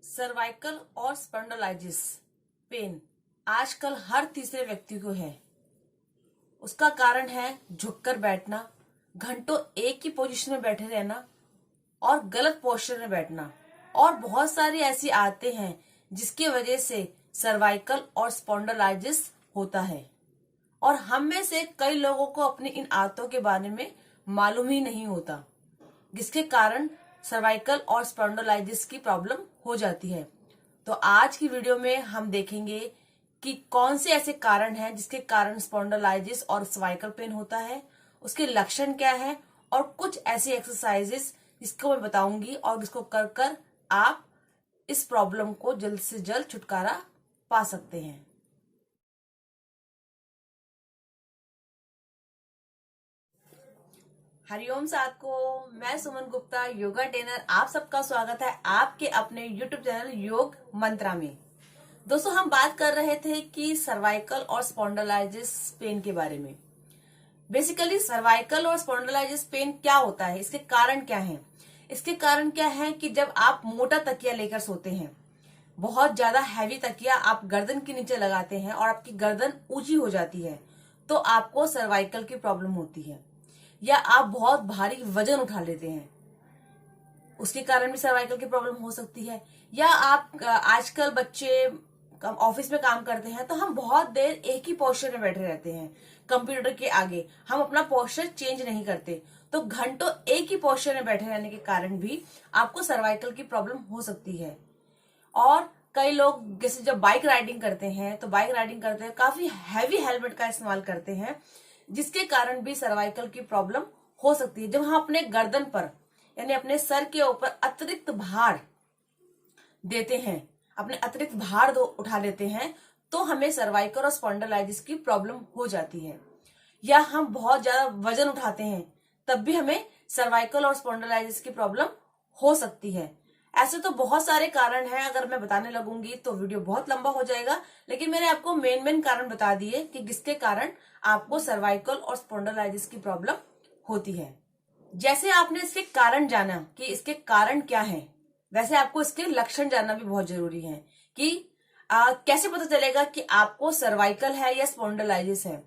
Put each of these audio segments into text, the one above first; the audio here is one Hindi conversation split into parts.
सर्वाइकल और स्पॉन्डिलाइटिस पेन आजकल हर तीसरे व्यक्ति को है। उसका कारण है झुककर बैठना, घंटों एक ही पोजीशन में बैठे रहना और गलत पोस्चर में बैठना, और बहुत सारी ऐसी आदतें हैं जिसकी वजह से सर्वाइकल और स्पॉन्डिलाइटिस होता है। और हम में से कई लोगों को अपनी इन आदतों के बारे में मालूम ही नहीं होता, जिसके कारण सर्वाइकल और स्पॉन्डिलाइटिस की प्रॉब्लम हो जाती है। तो आज की वीडियो में हम देखेंगे कि कौन से ऐसे कारण हैं जिसके कारण स्पॉन्डिलाइटिस और सर्वाइकल पेन होता है, उसके लक्षण क्या है, और कुछ ऐसी एक्सरसाइजेस जिसको मैं बताऊंगी और जिसको कर कर आप इस प्रॉब्लम को जल्द से जल्द छुटकारा पा सकते हैं। हरिओम साथ को, मैं सुमन गुप्ता, योगा ट्रेनर। आप सबका स्वागत है आपके अपने यूट्यूब चैनल योग मंत्रा में। दोस्तों, हम बात कर रहे थे कि सर्वाइकल और स्पॉन्डिलाइटिस पेन के बारे में। बेसिकली सर्वाइकल और स्पॉन्डिलाइटिस पेन क्या होता है, इसके कारण क्या हैं? इसके कारण क्या है कि जब आप मोटा तकिया लेकर सोते हैं, बहुत ज्यादा हैवी तकिया आप गर्दन के नीचे लगाते हैं और आपकी गर्दन ऊंची हो जाती है, तो आपको सर्वाइकल की प्रॉब्लम होती है। या आप बहुत भारी वजन उठा लेते हैं, उसके कारण भी सर्वाइकल की प्रॉब्लम हो सकती है। या आप आजकल बच्चे ऑफिस में काम करते हैं तो हम बहुत देर एक ही पोस्चर में बैठे रहते हैं कंप्यूटर के आगे, हम अपना पोस्चर चेंज नहीं करते, तो घंटों एक ही पोस्चर में बैठे रहने के कारण भी आपको सर्वाइकल की प्रॉब्लम हो सकती है। और कई लोग जैसे जब बाइक राइडिंग करते हैं तो बाइक राइडिंग करते हैं काफी हैवी हेलमेट का इस्तेमाल करते हैं, जिसके कारण भी सर्वाइकल की प्रॉब्लम हो सकती है। जब हम अपने गर्दन पर यानी अपने सर के ऊपर अतिरिक्त भार देते हैं, अपने अतिरिक्त भार उठा लेते हैं, तो हमें सर्वाइकल और स्पॉन्डिलाइटिस की प्रॉब्लम हो जाती है। या हम बहुत ज्यादा वजन उठाते हैं, तब भी हमें सर्वाइकल और स्पॉन्डिलाइटिस की प्रॉब्लम हो सकती है। ऐसे तो बहुत सारे कारण हैं, अगर मैं बताने लगूंगी तो वीडियो बहुत लंबा हो जाएगा, लेकिन मैंने आपको मेन कारण बता दिए कि जिसके कारण आपको सर्वाइकल और स्पॉन्डिलाइटिस की प्रॉब्लम होती है। जैसे आपने इसके कारण जाना कि इसके कारण क्या है, वैसे आपको इसके लक्षण जानना भी बहुत जरूरी है कि कैसे पता चलेगा कि आपको सर्वाइकल है या स्पॉन्डिलाइटिस है।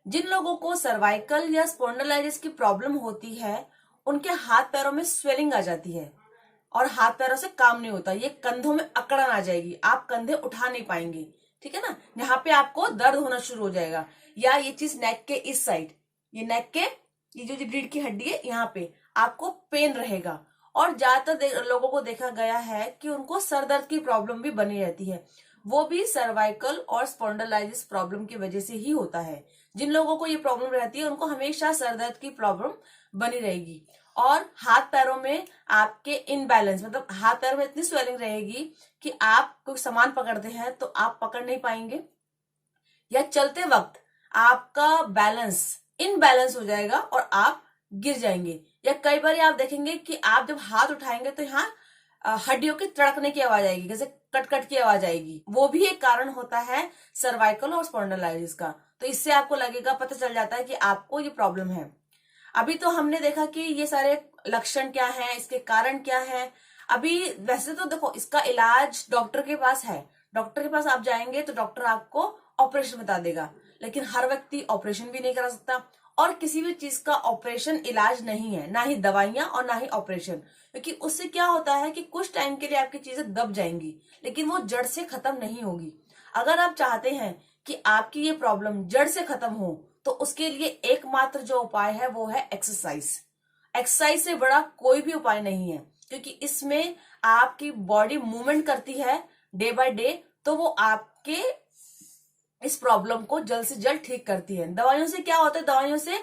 जिन लोगों को सर्वाइकल या स्पॉन्डिलाइटिस की प्रॉब्लम होती है, उनके हाथ पैरों में स्वेलिंग आ जाती है और हाथ पैरों से काम नहीं होता, ये कंधों में अकड़न आ जाएगी, आप कंधे उठा नहीं पाएंगे, ठीक है ना। यहाँ पे आपको दर्द होना शुरू हो जाएगा। या ये चीज नेक के इस साइड, ये नेक के ये जो रीढ़ की हड्डी है, यहाँ पे आपको पेन रहेगा। और ज्यादातर लोगों को देखा गया है कि उनको सर दर्द की प्रॉब्लम भी बनी रहती है, वो भी सर्वाइकल और स्पॉन्डिलाइटिस प्रॉब्लम की वजह से ही होता है। जिन लोगों को ये प्रॉब्लम रहती है उनको हमेशा सर दर्द की प्रॉब्लम बनी रहेगी। और हाथ पैरों में आपके इनबैलेंस, मतलब हाथ पैरों में इतनी स्वेलिंग रहेगी कि आप कोई सामान पकड़ते हैं तो आप पकड़ नहीं पाएंगे, या चलते वक्त आपका बैलेंस इनबैलेंस हो जाएगा और आप गिर जाएंगे। या कई बार आप देखेंगे कि आप जब हाथ उठाएंगे तो यहाँ हड्डियों के तड़कने की आवाज आएगी, जैसे कट की आवाज आएगी, वो भी एक कारण होता है सर्वाइकल और स्पॉन्डिलाइटिस का। तो इससे आपको लगेगा, पता चल जाता है कि आपको ये प्रॉब्लम है। अभी तो हमने देखा कि ये सारे लक्षण क्या है, इसके कारण क्या है। अभी वैसे तो देखो, इसका इलाज डॉक्टर के पास है, डॉक्टर के पास आप जाएंगे तो डॉक्टर आपको ऑपरेशन बता देगा, लेकिन हर व्यक्ति ऑपरेशन भी नहीं करा सकता। और किसी भी चीज का ऑपरेशन इलाज नहीं है, ना ही दवाइयां और ना ही ऑपरेशन, क्योंकि उससे क्या होता है कि कुछ टाइम के लिए आपकी चीजें दब जाएंगी, लेकिन वो जड़ से खत्म नहीं होगी। अगर आप चाहते हैं कि आपकी ये प्रॉब्लम जड़ से खत्म हो, तो उसके लिए एकमात्र जो उपाय है वो है एक्सरसाइज। एक्सरसाइज से बड़ा कोई भी उपाय नहीं है, क्योंकि इसमें आपकी बॉडी मूवमेंट करती है डे बाय डे, तो वो आपके इस प्रॉब्लम को जल्द से जल्द ठीक करती है। दवाइयों से क्या होता है, दवाइयों से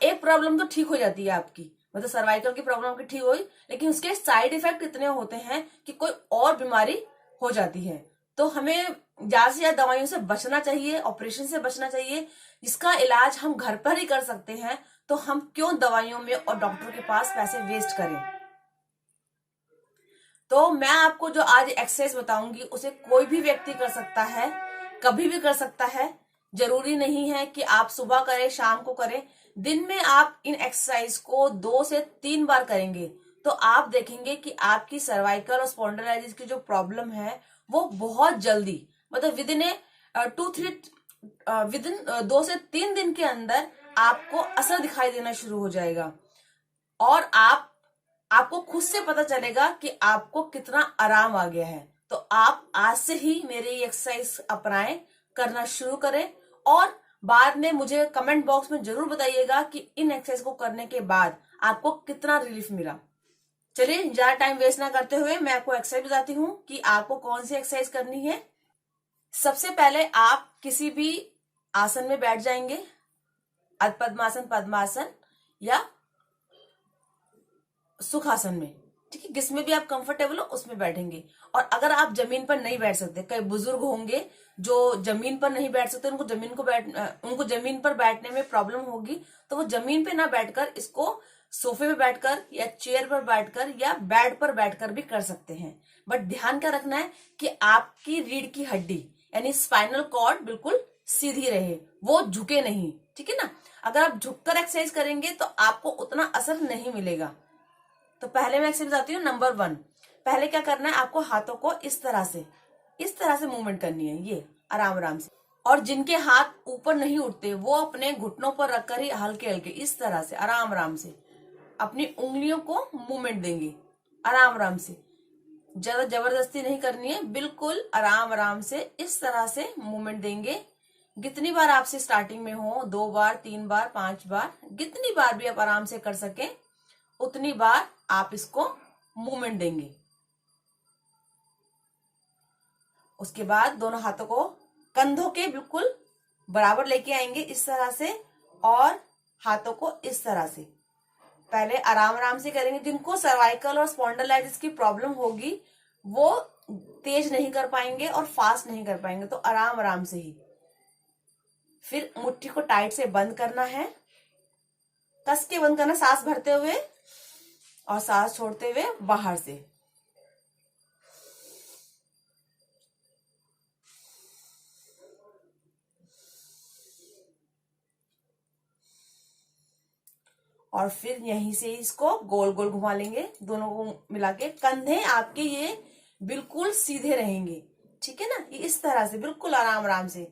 एक प्रॉब्लम तो ठीक हो जाती है आपकी, मतलब सर्वाइकल की प्रॉब्लम की ठीक हुई, लेकिन उसके साइड इफेक्ट इतने होते हैं कि कोई और बीमारी हो जाती है। तो हमें ज्यादा से ज्यादा दवाइयों से बचना चाहिए, ऑपरेशन से बचना चाहिए। जिसका इलाज हम घर पर ही कर सकते हैं, तो हम क्यों दवाइयों में और डॉक्टर के पास पैसे वेस्ट करें। तो मैं आपको जो आज एक्सरसाइज बताऊंगी उसे कोई भी व्यक्ति कर सकता है, कभी भी कर सकता है। जरूरी नहीं है कि आप सुबह करें, शाम को करें। दिन में आप इन एक्सरसाइज को 2 से 3 बार करेंगे तो आप देखेंगे कि आपकी सर्वाइकल और स्पॉन्डिलाइटिस की जो प्रॉब्लम है वो बहुत जल्दी, मतलब विद इन 2 से 3 दिन के अंदर आपको असर दिखाई देना शुरू हो जाएगा। और आपको खुद से पता चलेगा कि आपको कितना आराम आ गया है। तो आप आज से ही मेरे ये एक्सरसाइज अपनाएं, करना शुरू करें, और बाद में मुझे कमेंट बॉक्स में जरूर बताइएगा कि इन एक्सरसाइज को करने के बाद आपको कितना रिलीफ मिला। चलिए ज्यादा टाइम वेस्ट ना करते हुए मैं आपको एक्सरसाइज बताती हूँ कि आपको कौन सी एक्सरसाइज करनी है। सबसे पहले आप किसी भी आसन में बैठ जाएंगे, अधपद्मासन, पद्मासन या सुखासन में, ठीक है, जिसमें भी आप कंफर्टेबल हो उसमें बैठेंगे। और अगर आप जमीन पर नहीं बैठ सकते, कई बुजुर्ग होंगे जो जमीन पर नहीं बैठ सकते, उनको जमीन पर बैठने में प्रॉब्लम होगी, तो वो जमीन पे ना बैठकर इसको सोफे पे बैठकर या चेयर पर बैठकर या बेड पर बैठकर भी कर सकते हैं। बट ध्यान क्या रखना है कि आपकी रीढ़ की हड्डी यानी स्पाइनल कॉर्ड बिल्कुल सीधी रहे, वो झुके नहीं, ठीक है ना। अगर आप झुककर एक्सरसाइज करेंगे तो आपको उतना असर नहीं मिलेगा। तो पहले मैं एक्सरसाइज बताती हूँ। नंबर 1, पहले क्या करना है, आपको हाथों को इस तरह से मूवमेंट करनी है, ये आराम आराम से। और जिनके हाथ ऊपर नहीं उठते वो अपने घुटनों पर रखकर ही हल्के हल्के इस तरह से आराम आराम से अपनी उंगलियों को मूवमेंट देंगे, आराम आराम से। ज्यादा जबरदस्ती नहीं करनी है, बिल्कुल आराम आराम से इस तरह से मूवमेंट देंगे। जितनी बार आपसे स्टार्टिंग में हो, 2 बार, 3 बार, 5 बार, जितनी बार भी आप आराम से कर सके उतनी बार आप इसको मूवमेंट देंगे। उसके बाद दोनों हाथों को कंधों के बिल्कुल बराबर लेके आएंगे इस तरह से, और हाथों को इस तरह से। पहले आराम आराम से करेंगे। जिनको सर्वाइकल और स्पॉन्डिलाइटिस की प्रॉब्लम होगी वो तेज नहीं कर पाएंगे और फास्ट नहीं कर पाएंगे, तो आराम आराम से ही। फिर मुट्ठी को टाइट से बंद करना है, कस के बंद करना, सांस भरते हुए और सांस छोड़ते हुए बाहर से। और फिर यहीं से इसको गोल गोल घुमा लेंगे, दोनों को मिला के। कंधे आपके ये बिल्कुल सीधे रहेंगे, ठीक है ना, ये इस तरह से बिल्कुल आराम आराम से।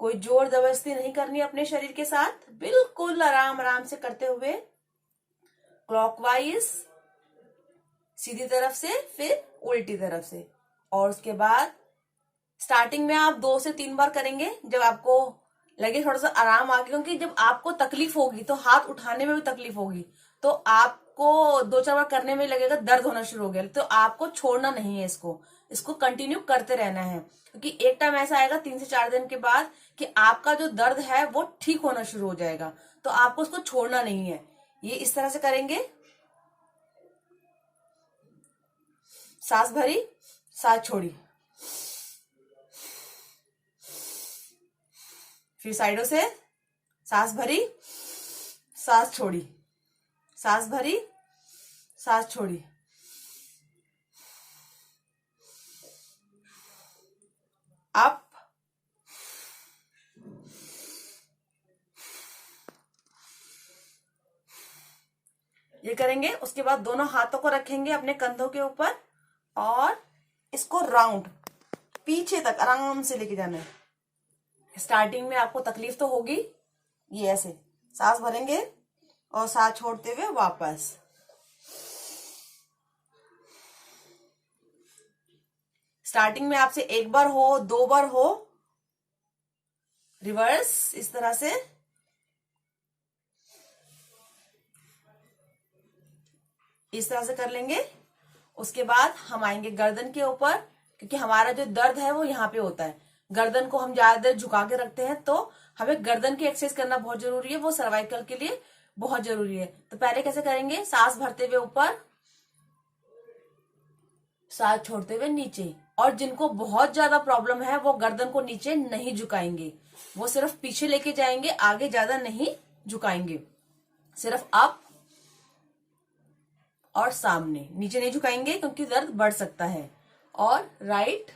कोई जोर जबरदस्ती नहीं करनी अपने शरीर के साथ, बिल्कुल आराम आराम से करते हुए क्लॉकवाइज सीधी तरफ से, फिर उल्टी तरफ से। और उसके बाद स्टार्टिंग में आप 2 से 3 बार करेंगे, जब आपको लगे थोड़ा सा आराम आ गया, क्योंकि जब आपको तकलीफ होगी तो हाथ उठाने में भी तकलीफ होगी, तो आपको 2-4 बार करने में लगेगा दर्द होना शुरू हो गया, तो आपको छोड़ना नहीं है, इसको कंटिन्यू करते रहना है। क्योंकि एक टाइम ऐसा आएगा 3 से 4 दिन के बाद कि आपका जो दर्द है वो ठीक होना शुरू हो जाएगा, तो आपको उसको छोड़ना नहीं है। ये इस तरह से करेंगे, सांस भरी, सांस छोड़ी, फिर साइडों से सांस भरी, सांस छोड़ी, सांस भरी, सांस छोड़ी। अप, ये करेंगे। उसके बाद दोनों हाथों को रखेंगे अपने कंधों के ऊपर और इसको राउंड पीछे तक आराम से लेके जाना है। स्टार्टिंग में आपको तकलीफ तो होगी, ये ऐसे सांस भरेंगे और सांस छोड़ते हुए वापस। स्टार्टिंग में आपसे 1 बार हो, 2 बार हो, रिवर्स इस तरह से। इस तरह से कर लेंगे। उसके बाद हम आएंगे गर्दन के ऊपर, क्योंकि हमारा जो दर्द है वो यहाँ पे होता है। गर्दन को हम ज्यादा देर झुका के रखते हैं, तो हमें गर्दन की एक्सरसाइज करना बहुत जरूरी है, वो सर्वाइकल के लिए बहुत जरूरी है। तो पहले कैसे करेंगे, सांस भरते हुए ऊपर, सांस छोड़ते हुए नीचे। और जिनको बहुत ज्यादा प्रॉब्लम है वो गर्दन को नीचे नहीं झुकाएंगे, वो सिर्फ पीछे लेके जाएंगे, आगे ज्यादा नहीं झुकाएंगे, सिर्फ अप और सामने, नीचे नहीं झुकाएंगे क्योंकि दर्द बढ़ सकता है। और राइट,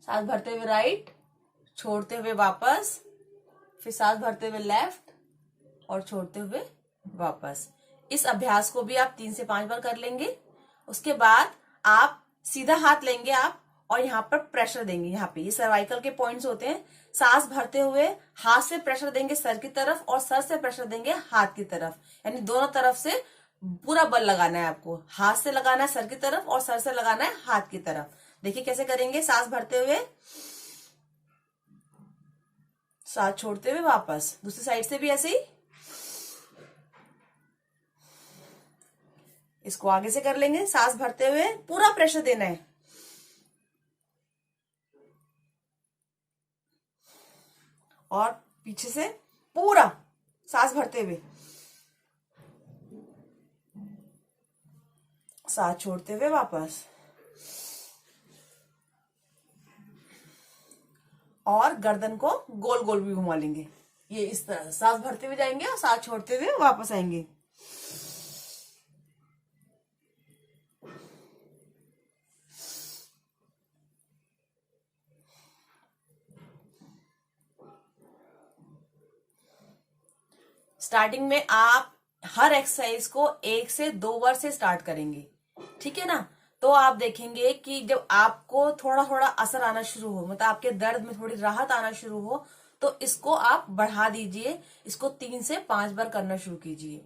सांस भरते हुए राइट, छोड़ते हुए वापस, फिर सांस भरते हुए लेफ्ट और छोड़ते हुए वापस। इस अभ्यास को भी आप 3 से 5 बार कर लेंगे। उसके बाद आप सीधा हाथ लेंगे आप और यहाँ पर प्रेशर देंगे। यहाँ पे ये सर्वाइकल के पॉइंट्स होते हैं। सांस भरते हुए हाथ से प्रेशर देंगे सर की तरफ और सर से प्रेशर देंगे हाथ की तरफ, यानी दोनों तरफ से पूरा बल लगाना है आपको। हाथ से लगाना है सर की तरफ और सर से लगाना है हाथ की तरफ। देखिए कैसे करेंगे। सांस भरते हुए, सांस छोड़ते हुए वापस। दूसरी साइड से भी ऐसे ही। इसको आगे से कर लेंगे। सांस भरते हुए पूरा प्रेशर देना है और पीछे से पूरा सांस भरते हुए, सांस छोड़ते हुए वापस। और गर्दन को गोल गोल भी घुमा लेंगे। ये इस तरह से सांस भरते हुए जाएंगे और सांस छोड़ते हुए वापस आएंगे। स्टार्टिंग में आप हर एक्सरसाइज को 1 से 2 बार से स्टार्ट करेंगे, ठीक है ना। तो आप देखेंगे कि जब आपको थोड़ा थोड़ा असर आना शुरू हो, मतलब आपके दर्द में थोड़ी राहत आना शुरू हो, तो इसको आप बढ़ा दीजिए। इसको 3 से 5 बार करना शुरू कीजिए।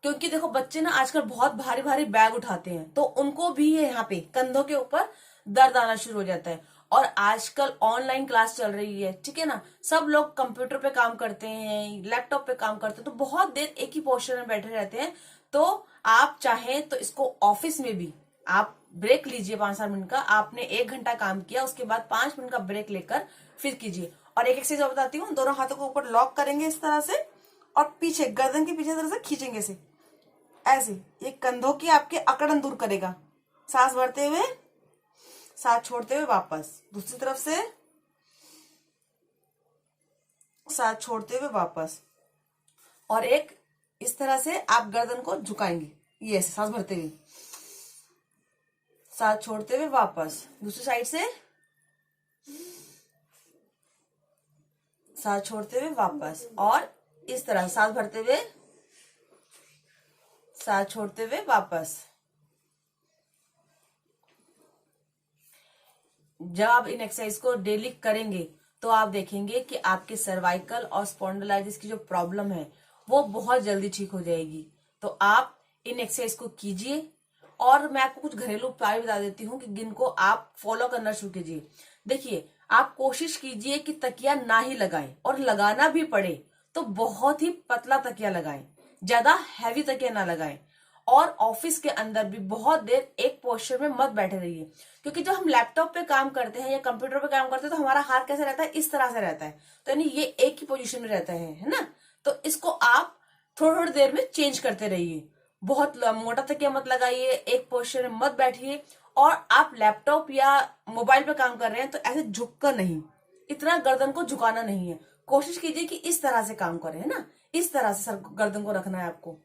क्योंकि देखो बच्चे ना आजकल बहुत भारी भारी बैग उठाते हैं, तो उनको भी यहाँ पे कंधों के ऊपर दर्द आना शुरू हो जाता है। और आजकल ऑनलाइन क्लास चल रही है, ठीक है ना। सब लोग कंप्यूटर पे काम करते हैं, लैपटॉप पे काम करते हैं, तो बहुत देर एक ही पोस्चर में बैठे रहते हैं। तो आप चाहें तो इसको ऑफिस में भी आप ब्रेक लीजिए 5-7 मिनट का। आपने 1 घंटा काम किया, उसके बाद 5 मिनट का ब्रेक लेकर फिर कीजिए। और एक एक्सरसाइज और बताती हूँ। दोनों हाथों को ऊपर लॉक करेंगे इस तरह से और पीछे गर्दन के पीछे तरह से खींचेंगे इसे ऐसे। ये कंधों की आपके अकड़न दूर करेगा। सांस भरते हुए, सांस छोड़ते हुए वापस। दूसरी तरफ से सांस छोड़ते हुए वापस। और एक इस तरह से आप गर्दन को झुकाएंगे, ये ऐसे सांस भरते हुए, सांस छोड़ते हुए वापस। दूसरी साइड से सांस छोड़ते हुए वापस। और इस तरह सांस भरते हुए, सांस छोड़ते हुए वापस। जब आप इन एक्सरसाइज को डेली करेंगे तो आप देखेंगे कि आपके सर्वाइकल और स्पॉन्डिलाइटिस की जो प्रॉब्लम है वो बहुत जल्दी ठीक हो जाएगी। तो आप इन एक्सरसाइज को कीजिए। और मैं आपको कुछ घरेलू उपाय बता देती हूँ कि जिनको आप फॉलो करना शुरू कीजिए। देखिए, आप कोशिश कीजिए कि तकिया ना ही लगाएं, और लगाना भी पड़े तो बहुत ही पतला तकिया लगाएं, ज्यादा हैवी तकिया ना लगाएं। और ऑफिस के अंदर भी बहुत देर एक पोस्चर में मत बैठे रहिए। क्योंकि जब हम लैपटॉप पे काम करते हैं या कंप्यूटर पे काम करते हैं तो हमारा हाथ कैसे रहता है, इस तरह से रहता है। तो यानी ये एक ही पोजीशन में रहता है ना। तो इसको आप थोड़ी थोड़ी देर में चेंज करते रहिए। बहुत मोटा तकिया मत लगाइए, एक पोस्चर में मत बैठिए। और आप लैपटॉप या मोबाइल पे काम कर रहे हैं तो ऐसे झुककर नहीं, इतना गर्दन को झुकाना नहीं है। कोशिश कीजिए कि इस तरह से काम करें, है ना। इस तरह से सर गर्दन को रखना है आपको,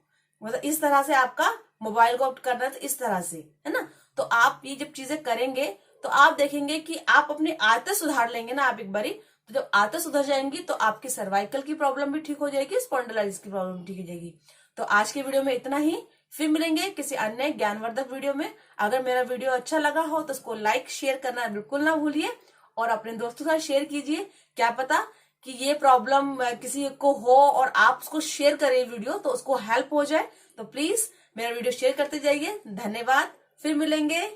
मतलब इस तरह से आपका मोबाइल को करना है, तो इस तरह से, है ना। तो आप ये जब चीजें करेंगे तो आप देखेंगे कि आप अपनी आदतें सुधार लेंगे ना आप एक बारी। तो जब आदतें सुधर जाएंगी तो आपकी सर्वाइकल की प्रॉब्लम भी ठीक हो जाएगी, स्पॉन्डिलाइटिस की प्रॉब्लम ठीक हो जाएगी। तो आज के वीडियो में इतना ही। फिर मिलेंगे किसी अन्य ज्ञानवर्धक वीडियो में। अगर मेरा वीडियो अच्छा लगा हो तो उसको लाइक शेयर करना बिल्कुल ना भूलिए और अपने दोस्तों के साथ शेयर कीजिए। क्या पता कि ये प्रॉब्लम किसी को हो और आप उसको शेयर करें वीडियो तो उसको हेल्प हो जाए। तो प्लीज मेरा वीडियो शेयर करते जाइए। धन्यवाद। फिर मिलेंगे।